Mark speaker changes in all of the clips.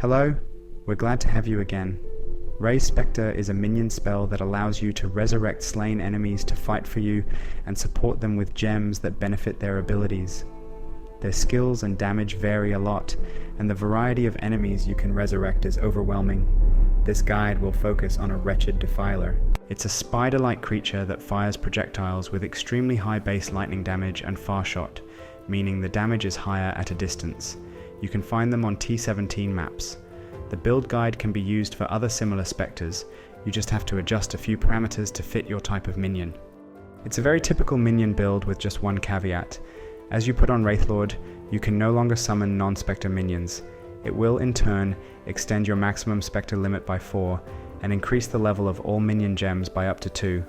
Speaker 1: Hello, we're glad to have you again. Raise Spectre is a minion spell that allows you to resurrect slain enemies to fight for you and support them with gems that benefit their abilities. Their skills and damage vary a lot, and the variety of enemies you can resurrect is overwhelming. This guide will focus on a Wretched Defiler. It's a spider-like creature that fires projectiles with extremely high base lightning damage and far shot, meaning the damage is higher at a distance. You can find them on T17 maps. The build guide can be used for other similar spectres. You just have to adjust a few parameters to fit your type of minion. It's a very typical minion build with just one caveat. As you put on Wraithlord, you can no longer summon non-Spectre minions. It will, in turn, extend your maximum Spectre limit by 4 and increase the level of all minion gems by up to 2.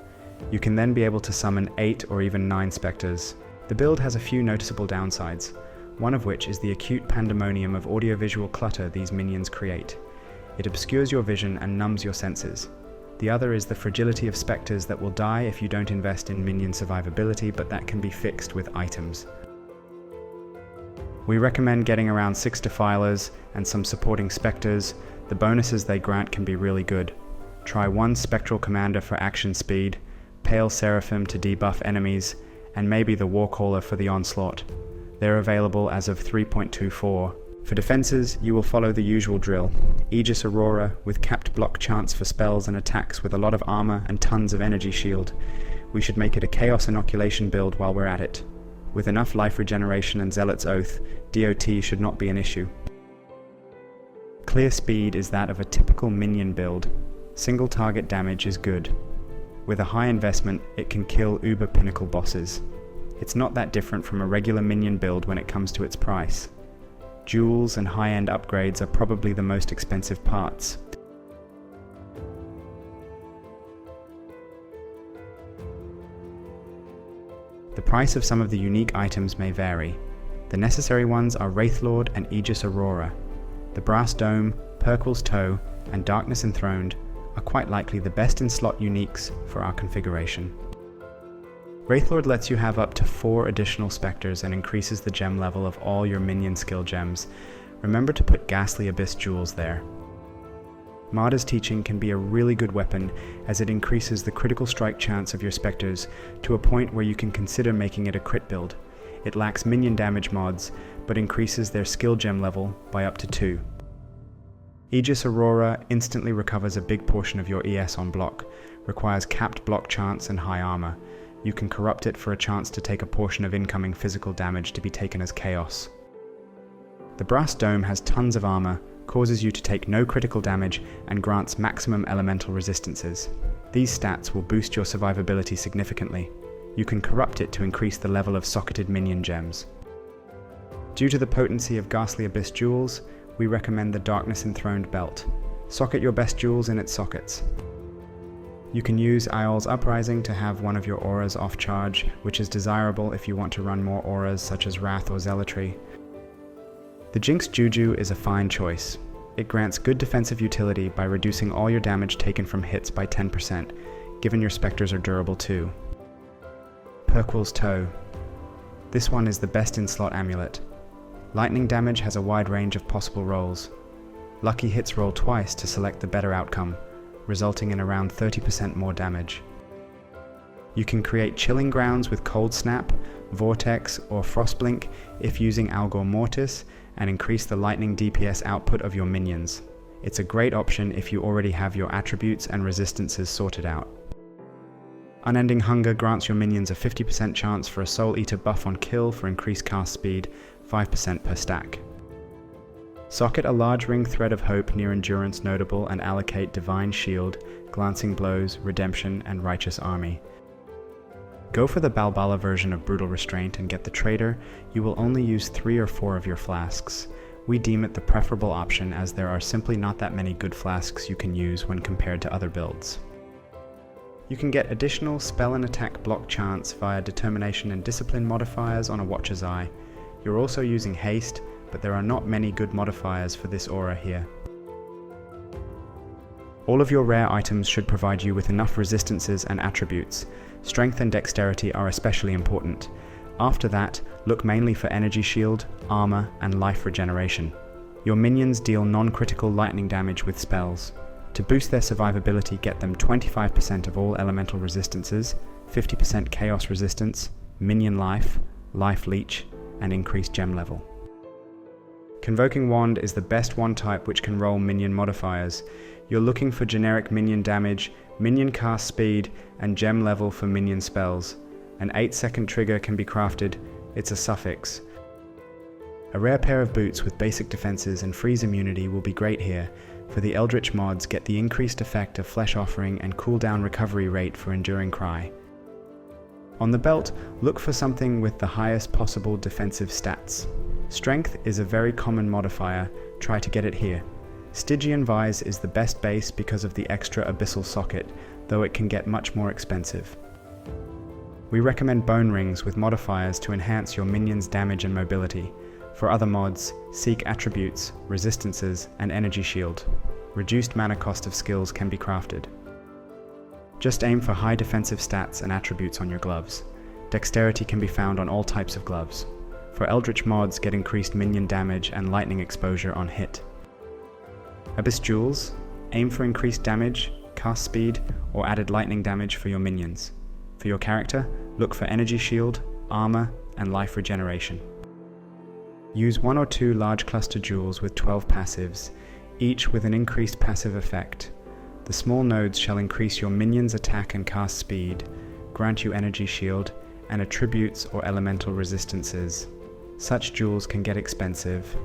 Speaker 1: You can then be able to summon 8 or even 9 Spectres. The build has a few noticeable downsides, one of which is the acute pandemonium of audiovisual clutter these minions create. It obscures your vision and numbs your senses. The other is the fragility of Spectres that will die if you don't invest in minion survivability, but that can be fixed with items. We recommend getting around 6 Defilers and some supporting Spectres. The bonuses they grant can be really good. Try 1 Spectral Commander for action speed, Pale Seraphim to debuff enemies, and maybe the Warcaller for the onslaught. They're available as of 3.24. For defenses, you will follow the usual drill. Aegis Aurora with capped block chance for spells and attacks with a lot of armor and tons of energy shield. We should make it a Chaos Inoculation build while we're at it. With enough life regeneration and Zealot's Oath, DOT should not be an issue. Clear speed is that of a typical minion build. Single target damage is good. With a high investment, it can kill uber pinnacle bosses. It's not that different from a regular minion build when it comes to its price. Jewels and high-end upgrades are probably the most expensive parts. The price of some of the unique items may vary. The necessary ones are Wraithlord and Aegis Aurora. The Brass Dome, Perquel's Toe, and Darkness Enthroned are quite likely the best in slot uniques for our configuration. Wraithlord lets you have up to 4 additional Spectres and increases the gem level of all your minion skill gems. Remember to put Ghastly Abyss jewels there. Martyr's Teaching can be a really good weapon as it increases the critical strike chance of your Spectres to a point where you can consider making it a crit build. It lacks minion damage mods, but increases their skill gem level by up to 2. Aegis Aurora instantly recovers a big portion of your ES on block, requires capped block chance and high armor. You can corrupt it for a chance to take a portion of incoming physical damage to be taken as chaos. The Brass Dome has tons of armor, causes you to take no critical damage, and grants maximum elemental resistances. These stats will boost your survivability significantly. You can corrupt it to increase the level of socketed minion gems. Due to the potency of Ghastly Abyss jewels, we recommend the Darkness Enthroned belt. Socket your best jewels in its sockets. You can use Iol's Uprising to have one of your auras off charge, which is desirable if you want to run more auras such as Wrath or Zealotry. The Jinx Juju is a fine choice. It grants good defensive utility by reducing all your damage taken from hits by 10%, given your Spectres are durable too. Perquel's Toe. This one is the best in slot amulet. Lightning damage has a wide range of possible rolls. Lucky hits roll twice to select the better outcome, resulting in around 30% more damage. You can create Chilling Grounds with Cold Snap, Vortex, or Frostblink if using Algor Mortis, and increase the lightning DPS output of your minions. It's a great option if you already have your attributes and resistances sorted out. Unending Hunger grants your minions a 50% chance for a Soul Eater buff on kill for increased cast speed, 5% per stack. Socket a large ring Thread of Hope near Endurance Notable and allocate Divine Shield, Glancing Blows, Redemption, and Righteous Army. Go for the Balbala version of Brutal Restraint and get the Trader. You will only use 3 or 4 of your flasks. We deem it the preferable option as there are simply not that many good flasks you can use when compared to other builds. You can get additional spell and attack block chance via Determination and Discipline modifiers on a Watcher's Eye. You're also using Haste, but there are not many good modifiers for this aura here. All of your rare items should provide you with enough resistances and attributes. Strength and Dexterity are especially important. After that, look mainly for Energy Shield, Armor, and Life Regeneration. Your minions deal non-critical lightning damage with spells. To boost their survivability, get them 25% of all elemental resistances, 50% chaos resistance, minion life, life leech, and increased gem level. Convoking Wand is the best wand type which can roll minion modifiers. You're looking for generic minion damage, minion cast speed, and gem level for minion spells. An 8-second trigger can be crafted. It's a suffix. A rare pair of boots with basic defenses and freeze immunity will be great here. For the Eldritch mods, get the increased effect of Flesh Offering and cooldown recovery rate for Enduring Cry. On the belt, look for something with the highest possible defensive stats. Strength is a very common modifier, try to get it here. Stygian Vise is the best base because of the extra abyssal socket, though it can get much more expensive. We recommend bone rings with modifiers to enhance your minions' damage and mobility. For other mods, seek attributes, resistances, and energy shield. Reduced mana cost of skills can be crafted. Just aim for high defensive stats and attributes on your gloves. Dexterity can be found on all types of gloves. For Eldritch mods, get increased minion damage and lightning exposure on hit. Abyss Jewels, aim for increased damage, cast speed, or added lightning damage for your minions. For your character, look for energy shield, armor, and life regeneration. Use 1 or 2 large cluster jewels with 12 passives, each with an increased passive effect. The small nodes shall increase your minions' attack and cast speed, grant you energy shield, and attributes or elemental resistances. Such jewels can get expensive.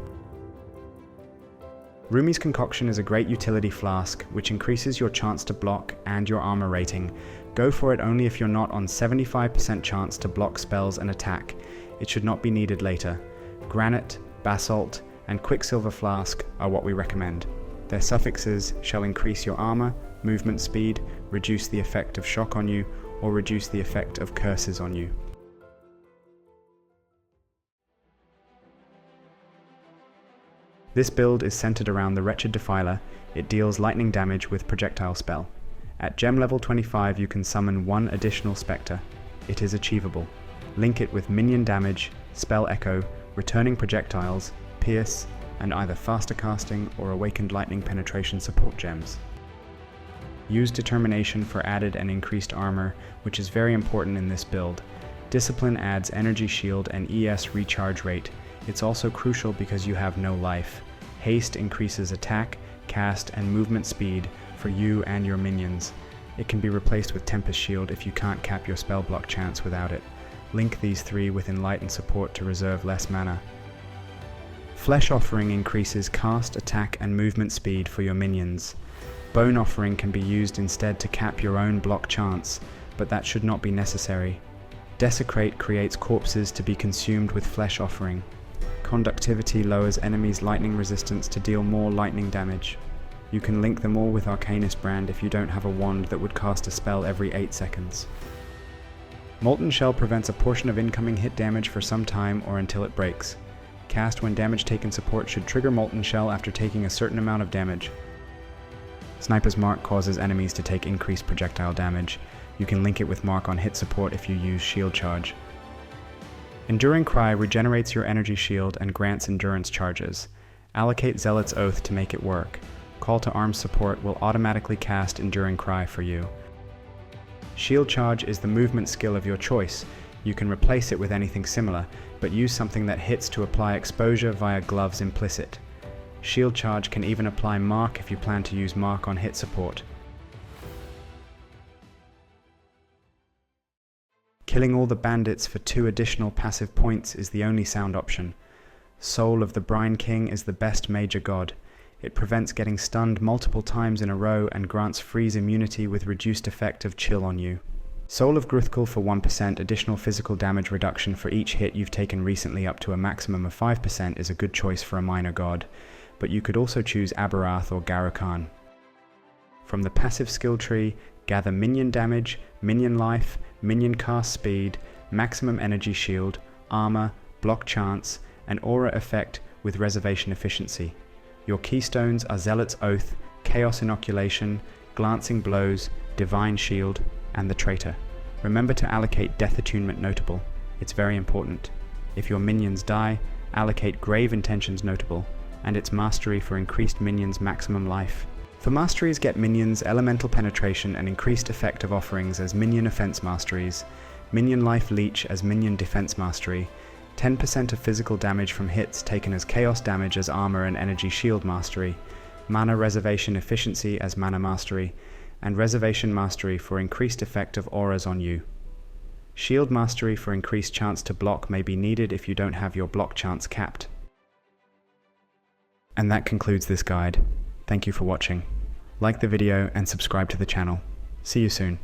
Speaker 1: Rumi's Concoction is a great utility flask which increases your chance to block and your armor rating. Go for it only if you're not on 75% chance to block spells and attack. It should not be needed later. Granite, Basalt, and Quicksilver Flask are what we recommend. Their suffixes shall increase your armor, movement speed, reduce the effect of shock on you, or reduce the effect of curses on you. This build is centered around the Wretched Defiler. It deals lightning damage with projectile spell. At gem level 25 you can summon 1 additional Spectre. It is achievable. Link it with minion damage, spell echo, returning projectiles, pierce, and either faster casting or awakened lightning penetration support gems. Use Determination for added and increased armor, which is very important in this build. Discipline adds energy shield and ES recharge rate. It's also crucial because you have no life. Haste increases attack, cast, and movement speed for you and your minions. It can be replaced with Tempest Shield if you can't cap your spell block chance without it. Link these 3 with Enlightened support to reserve less mana. Flesh Offering increases cast, attack, and movement speed for your minions. Bone Offering can be used instead to cap your own block chance, but that should not be necessary. Desecrate creates corpses to be consumed with Flesh Offering. Conductivity lowers enemies' lightning resistance to deal more lightning damage. You can link them all with Arcanist Brand if you don't have a wand that would cast a spell every 8 seconds. Molten Shell prevents a portion of incoming hit damage for some time or until it breaks. Cast when damage taken support should trigger Molten Shell after taking a certain amount of damage. Sniper's Mark causes enemies to take increased projectile damage. You can link it with Mark on hit support if you use Shield Charge. Enduring Cry regenerates your energy shield and grants endurance charges. Allocate Zealot's Oath to make it work. Call to Arms support will automatically cast Enduring Cry for you. Shield Charge is the movement skill of your choice. You can replace it with anything similar, but use something that hits to apply exposure via gloves implicit. Shield Charge can even apply Mark if you plan to use Mark on hit support. Killing all the bandits for 2 additional passive points is the only sound option. Soul of the Brine King is the best major god. It prevents getting stunned multiple times in a row and grants freeze immunity with reduced effect of chill on you. Soul of Gruthkul for 1% additional physical damage reduction for each hit you've taken recently up to a maximum of 5% is a good choice for a minor god, but you could also choose Abarath or Garukan. From the passive skill tree, gather minion damage, minion life, minion cast speed, maximum energy shield, armor, block chance, and aura effect with reservation efficiency. Your keystones are Zealot's Oath, Chaos Inoculation, Glancing Blows, Divine Shield, and the Traitor. Remember to allocate Death Attunement Notable. It's very important. If your minions die, allocate Grave Intentions Notable. and its mastery for increased minions' maximum life. For masteries, get minions elemental penetration and increased effect of offerings as minion offense masteries, minion life leech as minion defense mastery, 10% of physical damage from hits taken as chaos damage as armor and energy shield mastery, mana reservation efficiency as mana mastery, and reservation mastery for increased effect of auras on you. Shield mastery for increased chance to block may be needed if you don't have your block chance capped. And that concludes this guide. Thank you for watching. Like the video and subscribe to the channel. See you soon.